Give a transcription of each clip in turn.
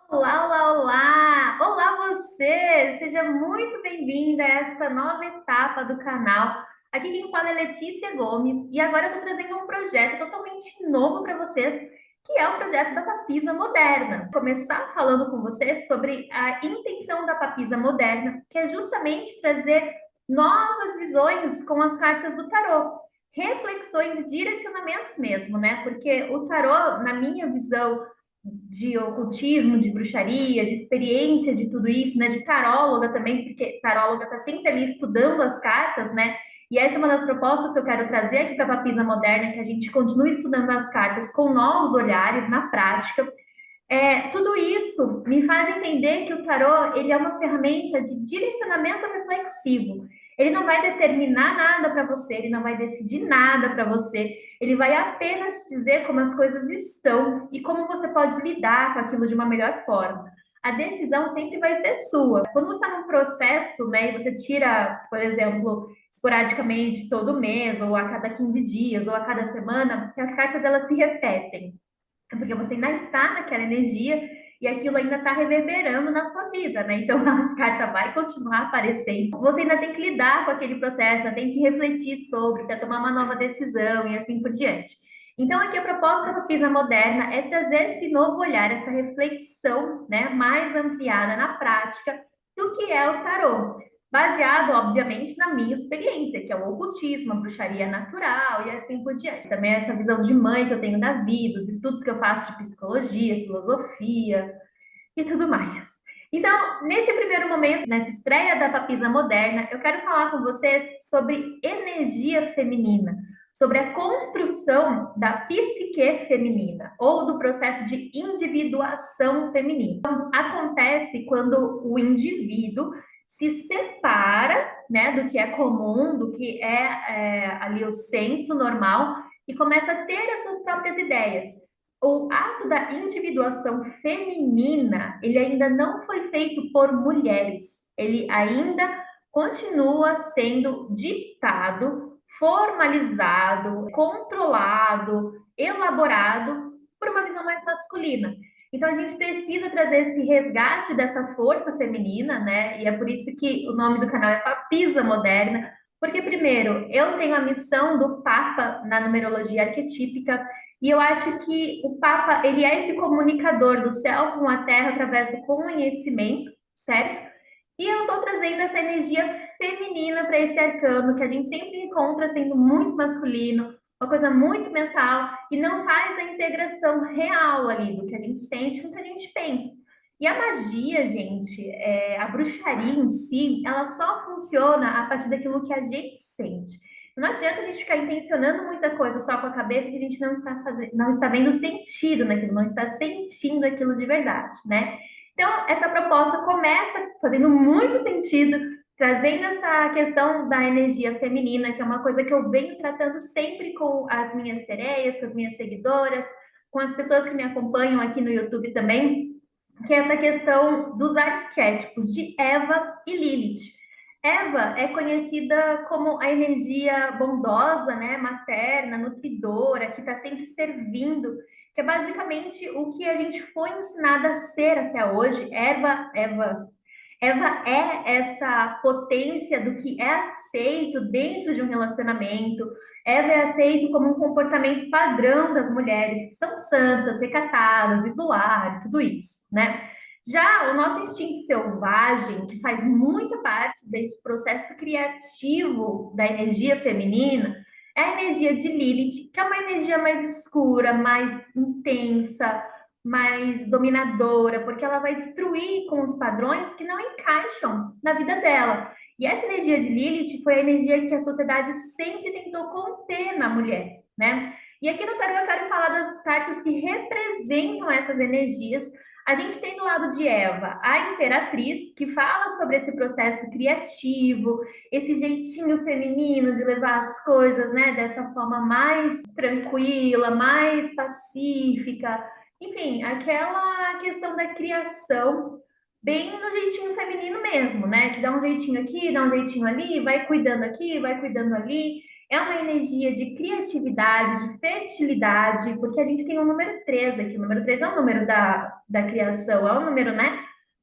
Olá, olá, olá! Olá você! Seja muito bem-vinda a esta nova etapa do canal. Aqui quem fala é Letícia Gomes e agora eu estou trazendo um projeto totalmente novo para vocês, que é o projeto da Papisa Moderna. Vou começar falando com vocês sobre a intenção da Papisa Moderna, que é justamente trazer novas visões com as cartas do tarô. Reflexões e direcionamentos mesmo, né? Porque o tarô, na minha visão, de ocultismo, de bruxaria, de experiência de tudo isso, né? De taróloga também, porque taróloga está sempre ali estudando as cartas, né? E essa é uma das propostas que eu quero trazer aqui para a Papisa Moderna, que a gente continue estudando as cartas com novos olhares, na prática. Tudo isso me faz entender que o tarô ele é uma ferramenta de direcionamento reflexivo. Ele não vai determinar nada para você, ele não vai decidir nada para você, ele vai apenas dizer como as coisas estão e como você pode lidar com aquilo de uma melhor forma. A decisão sempre vai ser sua. Quando você está num processo, né, e você tira, por exemplo, esporadicamente todo mês, ou a cada 15 dias, ou a cada semana, que as cartas elas se repetem. É porque você ainda está naquela energia e aquilo ainda está reverberando na sua vida, né? Então a carta vai continuar aparecendo. Você ainda tem que lidar com aquele processo, ainda tem que refletir sobre, para tomar uma nova decisão e assim por diante. Então aqui a proposta da Pisa Moderna é trazer esse novo olhar, essa reflexão, né, mais ampliada na prática do que é o tarô, baseado, obviamente, na minha experiência, que é o ocultismo, a bruxaria natural e assim por diante. Também essa visão de mãe que eu tenho da vida, os estudos que eu faço de psicologia, filosofia e tudo mais. Então, neste primeiro momento, nessa estreia da Papisa Moderna, eu quero falar com vocês sobre energia feminina, sobre a construção da psique feminina ou do processo de individuação feminina. Então, acontece quando o indivíduo se separa, né, do que é comum, do que é ali o senso normal e começa a ter as suas próprias ideias. O ato da individuação feminina, ele ainda não foi feito por mulheres. Ele ainda continua sendo ditado, formalizado, controlado, elaborado por uma visão mais masculina. Então a gente precisa trazer esse resgate dessa força feminina, né? E é por isso que o nome do canal é Papisa Moderna, porque primeiro, eu tenho a missão do Papa na numerologia arquetípica, e eu acho que o Papa, ele é esse comunicador do céu com a terra através do conhecimento, certo? E eu estou trazendo essa energia feminina para esse arcano, que a gente sempre encontra sendo muito masculino, uma coisa muito mental, e não faz a integração real ali do que a gente sente com o que a gente pensa. E a magia, gente, a bruxaria em si, ela só funciona a partir daquilo que a gente sente. Não adianta a gente ficar intencionando muita coisa só com a cabeça que a gente não está vendo sentido naquilo, não está sentindo aquilo de verdade, né? Então, essa proposta começa fazendo muito sentido, trazendo essa questão da energia feminina, que é uma coisa que eu venho tratando sempre com as minhas sereias, com as minhas seguidoras, com as pessoas que me acompanham aqui no YouTube também, que é essa questão dos arquétipos de Eva e Lilith. Eva é conhecida como a energia bondosa, né, materna, nutridora, que está sempre servindo, que é basicamente o que a gente foi ensinada a ser até hoje. Eva é essa potência do que é aceito dentro de um relacionamento. Eva é aceito como um comportamento padrão das mulheres que são santas, recatadas e do lar, tudo isso, né? Já o nosso instinto selvagem, que faz muita parte desse processo criativo da energia feminina, é a energia de Lilith, que é uma energia mais escura, mais intensa, mais dominadora, porque ela vai destruir com os padrões que não encaixam na vida dela. E essa energia de Lilith foi a energia que a sociedade sempre tentou conter na mulher, né? E aqui no tarot eu quero falar das cartas que representam essas energias. A gente tem do lado de Eva a Imperatriz, que fala sobre esse processo criativo, esse jeitinho feminino de levar as coisas, né, dessa forma mais tranquila, mais pacífica, enfim, aquela questão da criação bem no jeitinho feminino mesmo, né? Que dá um jeitinho aqui, dá um jeitinho ali, vai cuidando aqui, vai cuidando ali. É uma energia de criatividade, de fertilidade, porque a gente tem o número 13 aqui. O número 13 é o número da criação, é o número, né,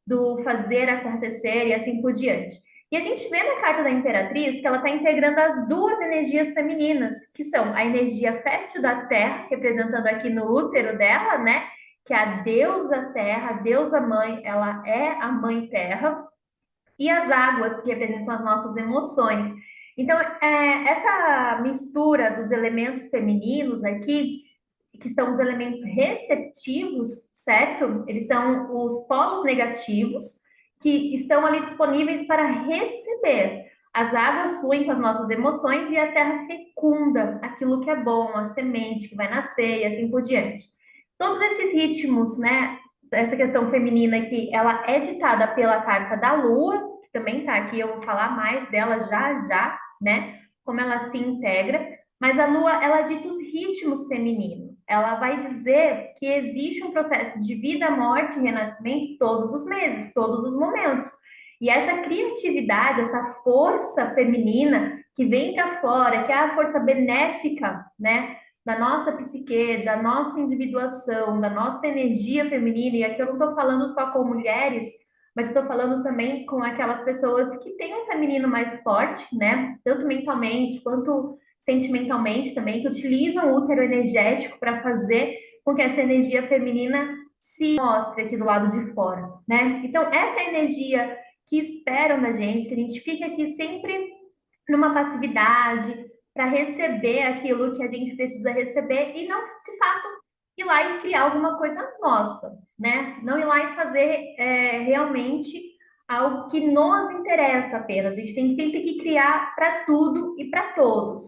do fazer acontecer e assim por diante. E a gente vê na carta da Imperatriz que ela está integrando as duas energias femininas, que são a energia fértil da Terra, representando aqui no útero dela, né? Que é a deusa Terra, a deusa Mãe, ela é a Mãe Terra, e as águas, que representam as nossas emoções. Então, essa mistura dos elementos femininos aqui, que são os elementos receptivos, certo? Eles são os polos negativos que estão ali disponíveis para receber. As águas fluem com as nossas emoções e a terra fecunda aquilo que é bom, a semente que vai nascer e assim por diante. Todos esses ritmos, né? Essa questão feminina aqui, ela é ditada pela carta da Lua, que também está aqui, eu vou falar mais dela já já, né? Como ela se integra. Mas a Lua, ela dita os ritmos femininos. Ela vai dizer que existe um processo de vida, morte e renascimento todos os meses, todos os momentos. E essa criatividade, essa força feminina que vem para fora, que é a força benéfica, né, da nossa psique, da nossa individuação, da nossa energia feminina, e aqui eu não estou falando só com mulheres, mas estou falando também com aquelas pessoas que têm um feminino mais forte, né, tanto mentalmente quanto sentimentalmente também, que utilizam o útero energético para fazer com que essa energia feminina se mostre aqui do lado de fora, né? Então, essa é a energia que esperam da gente, que a gente fique aqui sempre numa passividade, para receber aquilo que a gente precisa receber e não, de fato, ir lá e criar alguma coisa nossa, né? Não ir lá e fazer realmente algo que nos interessa apenas. A gente tem sempre que criar para tudo e para todos.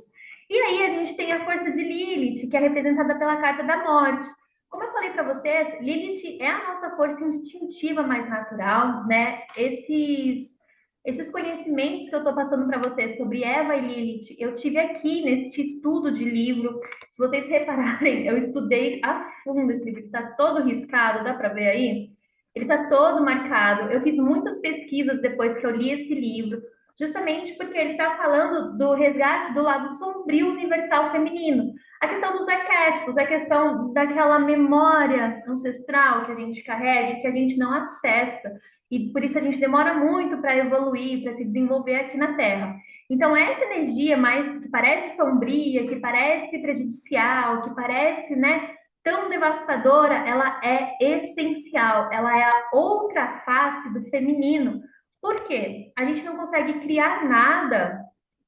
E aí a gente tem a força de Lilith, que é representada pela carta da morte. Como eu falei para vocês, Lilith é a nossa força instintiva mais natural, né? Esses conhecimentos que eu estou passando para vocês sobre Eva e Lilith, eu tive aqui neste estudo de livro. Se vocês repararem, eu estudei a fundo esse livro, está todo riscado, dá para ver aí? Ele está todo marcado. Eu fiz muitas pesquisas depois que eu li esse livro, justamente porque ele está falando do resgate do lado sombrio universal feminino. A questão dos arquétipos, a questão daquela memória ancestral que a gente carrega e que a gente não acessa. E por isso a gente demora muito para evoluir, para se desenvolver aqui na Terra. Então, essa energia mais que parece sombria, que parece prejudicial, que parece, né, tão devastadora, ela é essencial, ela é a outra face do feminino. Por quê? A gente não consegue criar nada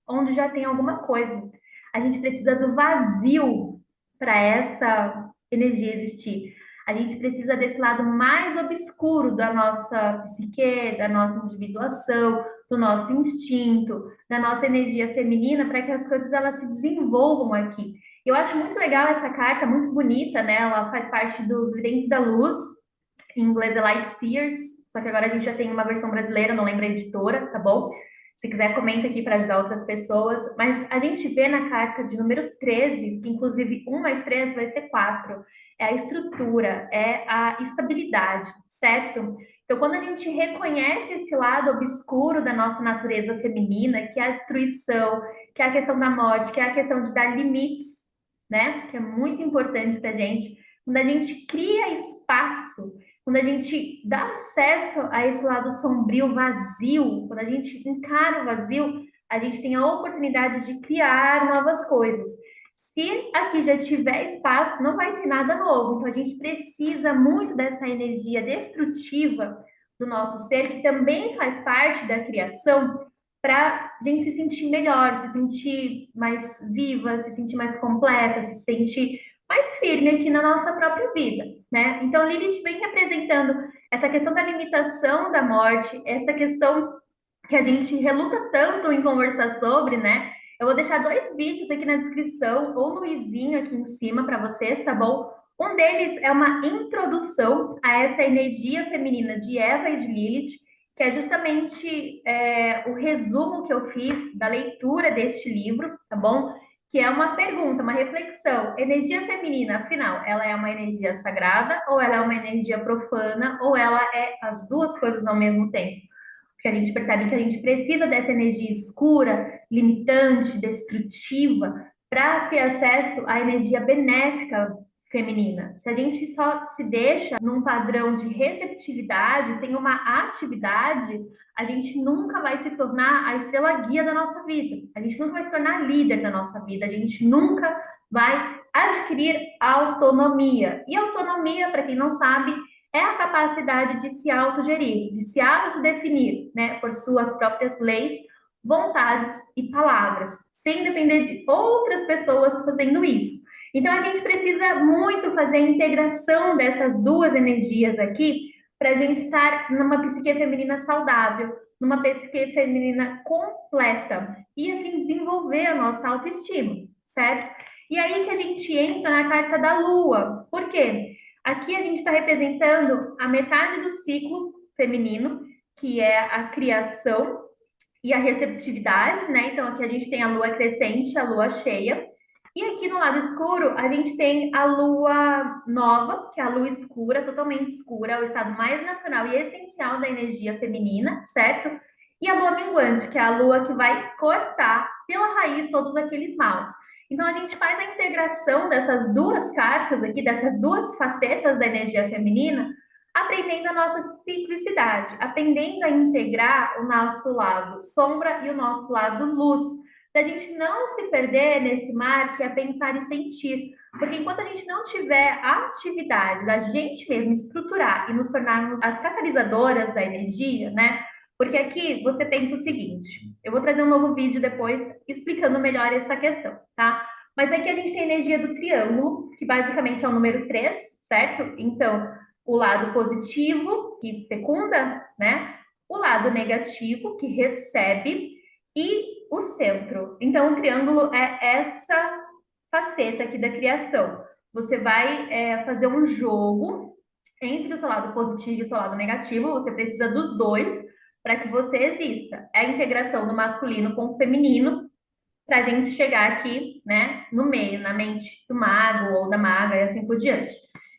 onde já tem alguma coisa. A gente precisa do vazio para essa energia existir. A gente precisa desse lado mais obscuro da nossa psique, da nossa individuação, do nosso instinto, da nossa energia feminina, para que as coisas elas se desenvolvam aqui. Eu acho muito legal essa carta, muito bonita, né? Ela faz parte dos Videntes da Luz, em inglês é Light Seers, só que agora a gente já tem uma versão brasileira, não lembro a editora, tá bom? Se quiser, comenta aqui para ajudar outras pessoas. Mas a gente vê na carta de número 13, que inclusive 1 mais 3 vai ser 4, é a estrutura, é a estabilidade, certo? Então, quando a gente reconhece esse lado obscuro da nossa natureza feminina, que é a destruição, que é a questão da morte, que é a questão de dar limites, né? Que é muito importante para a gente. Quando a gente cria espaço, quando a gente dá acesso a esse lado sombrio, vazio, quando a gente encara o vazio, a gente tem a oportunidade de criar novas coisas. Se aqui já tiver espaço, não vai ter nada novo. Então, a gente precisa muito dessa energia destrutiva do nosso ser, que também faz parte da criação, para a gente se sentir melhor, se sentir mais viva, se sentir mais completa, se sentir mais firme aqui na nossa própria vida, né? Então, Lilith vem representando essa questão da limitação da morte, essa questão que a gente reluta tanto em conversar sobre, né? Eu vou deixar 2 vídeos aqui na descrição, ou no izinho aqui em cima para vocês, tá bom? Um deles é uma introdução a essa energia feminina de Eva e de Lilith, que é justamente o resumo que eu fiz da leitura deste livro, tá bom? Que é uma pergunta, uma reflexão. Energia feminina, afinal, ela é uma energia sagrada ou ela é uma energia profana ou ela é as duas coisas ao mesmo tempo? porque a gente percebe que a gente precisa dessa energia escura, limitante, destrutiva, para ter acesso à energia benéfica feminina. Se a gente só se deixa num padrão de receptividade, sem uma atividade, a gente nunca vai se tornar a estrela guia da nossa vida. A gente nunca vai se tornar líder da nossa vida. A gente nunca vai adquirir autonomia. E autonomia, para quem não sabe, é a capacidade de se autogerir, de se autodefinir, né, por suas próprias leis, vontades e palavras, sem depender de outras pessoas fazendo isso. Então, a gente precisa muito fazer a integração dessas duas energias aqui para a gente estar numa psique feminina saudável, numa psique feminina completa e, assim, desenvolver a nossa autoestima, certo? E aí que a gente entra na carta da Lua. Por quê? Aqui a gente está representando a metade do ciclo feminino, que é a criação e a receptividade, né? Então, aqui a gente tem a lua crescente, a lua cheia. E aqui no lado escuro, a gente tem a lua nova, que é a lua escura, totalmente escura, é o estado mais natural e essencial da energia feminina, certo? E a lua minguante, que é a lua que vai cortar pela raiz todos aqueles maus. Então, a gente faz a integração dessas duas cartas aqui, dessas duas facetas da energia feminina, aprendendo a nossa simplicidade, aprendendo a integrar o nosso lado sombra e o nosso lado luz, da gente não se perder nesse mar que é pensar e sentir. Porque enquanto a gente não tiver a atividade da gente mesmo estruturar e nos tornarmos as catalisadoras da energia, né? Porque aqui você pensa o seguinte, eu vou trazer um novo vídeo depois explicando melhor essa questão, tá? Mas aqui a gente tem a energia do triângulo, que basicamente é o número 3, certo? Então, o lado positivo, que fecunda, né? O lado negativo, que recebe, e o centro. Então, o triângulo é essa faceta aqui da criação. Você vai fazer um jogo entre o seu lado positivo e o seu lado negativo, você precisa dos dois para que você exista. É a integração do masculino com o feminino para a gente chegar aqui, né, no meio, na mente do mago ou da maga e assim por diante.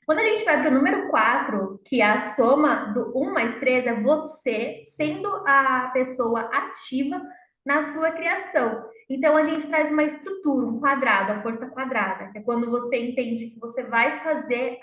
Quando a gente vai para o número 4, que é a soma do 1 mais 3, é você sendo a pessoa ativa na sua criação. Então, a gente traz uma estrutura, um quadrado, a força quadrada, que é quando você entende que você vai fazer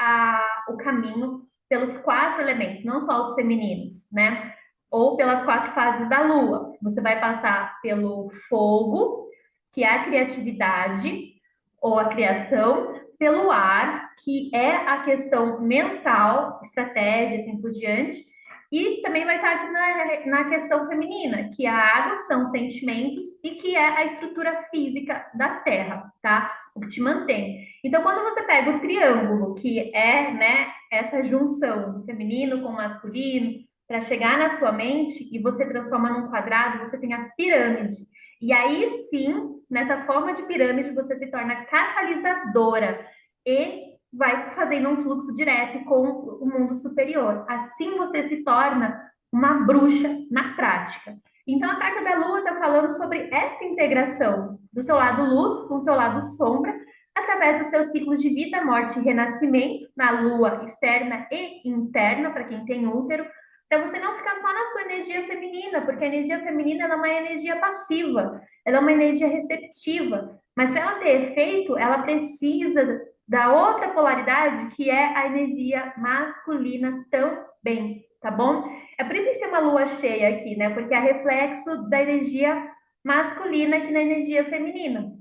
o caminho pelos 4 elementos, não só os femininos, né? Ou pelas 4 fases da lua. Você vai passar pelo fogo, que é a criatividade ou a criação, pelo ar, que é a questão mental, estratégia, assim por diante, e também vai estar aqui na questão feminina, que é a água, que são sentimentos, e que é a estrutura física da Terra, tá? O que te mantém. Então, quando você pega o triângulo, que é, né, essa junção feminino com masculino, para chegar na sua mente e você transforma num quadrado, você tem a pirâmide. E aí sim, nessa forma de pirâmide, você se torna catalisadora e vai fazendo um fluxo direto com o mundo superior. Assim você se torna uma bruxa na prática. Então a carta da Lua está falando sobre essa integração do seu lado luz com o seu lado sombra, através do seu ciclo de vida, morte e renascimento, na Lua externa e interna, para quem tem útero, para você não ficar só na sua energia feminina, porque a energia feminina ela é uma energia passiva, ela é uma energia receptiva, mas para ela ter efeito, ela precisa da outra polaridade, que é a energia masculina também, tá bom? É por isso que a gente tem uma lua cheia aqui, né? Porque é reflexo da energia masculina aqui na energia feminina.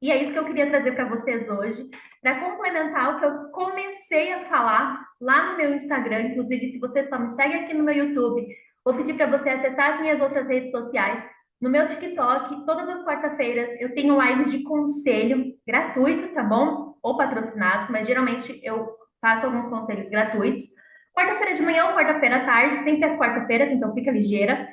E é isso que eu queria trazer para vocês hoje, para complementar o que eu comecei a falar lá no meu Instagram. Inclusive, se você só me segue aqui no meu YouTube, vou pedir para você acessar as minhas outras redes sociais. No meu TikTok, todas as quarta-feiras, eu tenho lives de conselho gratuito, tá bom? Ou patrocinados, mas geralmente eu faço alguns conselhos gratuitos. Quarta-feira de manhã ou quarta-feira à tarde, sempre às quarta-feiras, então fica ligeira.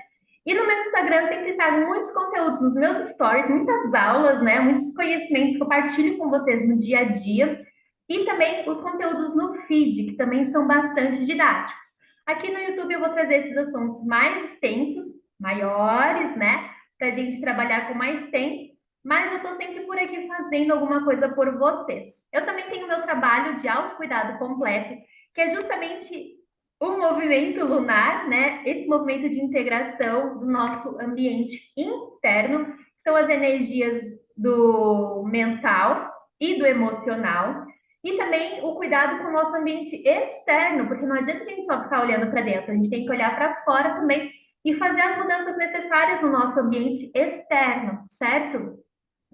E no meu Instagram eu sempre trago muitos conteúdos nos meus stories, muitas aulas, né? Muitos conhecimentos que eu partilho com vocês no dia a dia. E também os conteúdos no feed, que também são bastante didáticos. Aqui no YouTube eu vou trazer esses assuntos mais extensos, maiores, né? Para a gente trabalhar com mais tempo. Mas eu estou sempre por aqui fazendo alguma coisa por vocês. Eu também tenho meu trabalho de autocuidado completo, que é justamente o movimento lunar, né? Esse movimento de integração do nosso ambiente interno, que são as energias do mental e do emocional, e também o cuidado com o nosso ambiente externo, porque não adianta a gente só ficar olhando para dentro, a gente tem que olhar para fora também e fazer as mudanças necessárias no nosso ambiente externo, certo?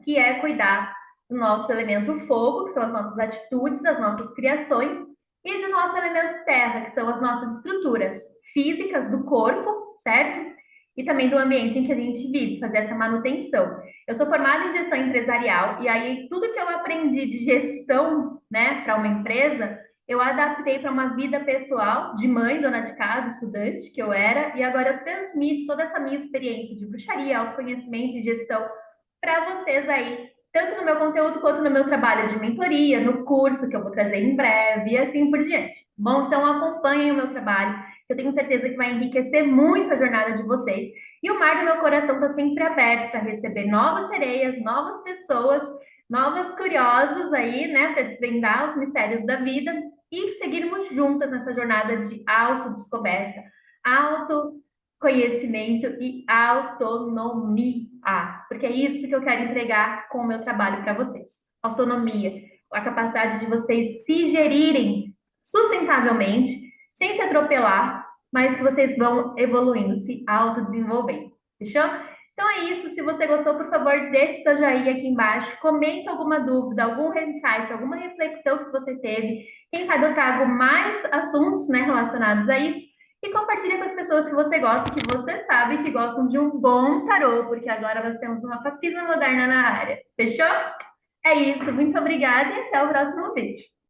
Que é cuidar do nosso elemento fogo, que são as nossas atitudes, as nossas criações, e do nosso elemento terra, que são as nossas estruturas físicas do corpo, certo? E também do ambiente em que a gente vive, fazer essa manutenção. Eu sou formada em gestão empresarial, e aí tudo que eu aprendi de gestão, né, para uma empresa, eu adaptei para uma vida pessoal, de mãe, dona de casa, estudante, que eu era, e agora eu transmito toda essa minha experiência de bruxaria, autoconhecimento e gestão para vocês aí, tanto no meu conteúdo quanto no meu trabalho de mentoria, no curso que eu vou trazer em breve e assim por diante. Bom, então acompanhem o meu trabalho, que eu tenho certeza que vai enriquecer muito a jornada de vocês. E o mar do meu coração está sempre aberto para receber novas sereias, novas pessoas, novas curiosos aí, né, para desvendar os mistérios da vida e seguirmos juntas nessa jornada de autodescoberta, autoconhecimento e autonomia, porque é isso que eu quero entregar com o meu trabalho para vocês. Autonomia, a capacidade de vocês se gerirem sustentavelmente, sem se atropelar, mas que vocês vão evoluindo, se autodesenvolvendo. Fechou? Então é isso. Se você gostou, por favor, deixe seu joinha aqui embaixo. Comenta alguma dúvida, algum insight, alguma reflexão que você teve. Quem sabe eu trago mais assuntos, né, relacionados a isso. E compartilha com as pessoas que você gosta, que você sabe que gostam de um bom tarô, porque agora nós temos uma papisa moderna na área. Fechou? É isso. Muito obrigada e até o próximo vídeo.